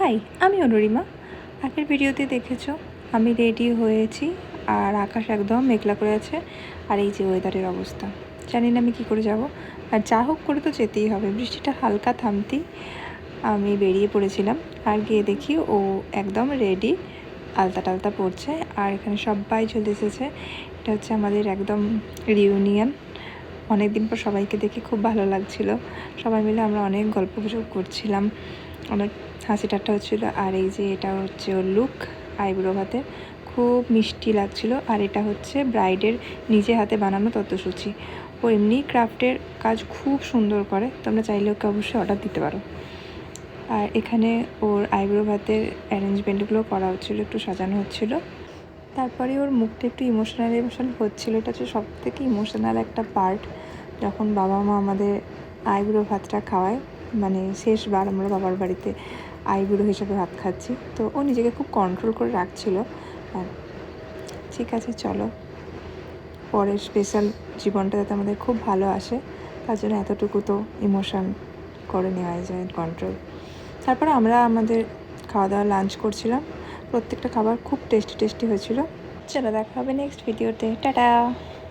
High, আমি অনুরিমা। আগের ভিডিওতে দেখেছো আমি রেডি হয়েছি আর আকাশ একদম মেঘলা করে আছে। আর এই যে ওয়েদারের অবস্থা, জানি না আমি কী করে যাব। আর যা হোক করে তো যেতেই হবে। বৃষ্টিটা হালকা থামতেই আমি বেরিয়ে পড়েছিলাম। আর গিয়ে দেখি ও একদম রেডি, আলতা টালতা পড়ছে। আর এখানে সবাই চলে এসেছে। এটা হচ্ছে আমাদের একদম রিউনিয়ন। অনেক দিন পর সবাইকে দেখে খুব ভালো লাগছিল। সবাই মিলে আমরা অনেক গল্প গুজব করছিলাম, অনেক হাসি ঠাট্টা হচ্ছিলো। আর এই যে এটা হচ্ছে ওর লুক, আইব্রো ভাতে খুব মিষ্টি লাগছিল। আর এটা হচ্ছে ব্রাইডের নিজে হাতে বানানো তত্ত্বসূচি। ও এমনি ক্রাফটের কাজ খুব সুন্দর করে, তোমরা চাইলে ওকে অবশ্যই অর্ডার দিতে পারো। আর এখানে ওর আইব্রো ভাতের অ্যারেঞ্জমেন্টগুলো করা হচ্ছিলো, একটু সাজানো হচ্ছিলো। তারপরে ওর মুখটা একটু ইমোশনাল হচ্ছিলো। এটা হচ্ছে সব থেকে ইমোশনাল একটা পার্ট, যখন বাবা মা আমাদের আইবুড়ো ভাতটা খাওয়ায়। মানে শেষবার আমরা বাবার বাড়িতে আইবুড়ো হিসেবে ভাত খাচ্ছি, তো ও নিজেকে খুব কন্ট্রোল করে রাখছিল। ঠিক আছে, চলো পরের স্পেশাল জীবনটা যাতে আমাদের খুব ভালো আসে, তার জন্য এতটুকু তো ইমোশন করে নেওয়া যায় কন্ট্রোল। তারপরে আমরা আমাদের খাওয়া দাওয়া লাঞ্চ করছিলাম। প্রত্যেকটা খাবার খুব টেস্টি হয়েছিল। চলো দেখা হবে নেক্সট ভিডিওতে। টাটা।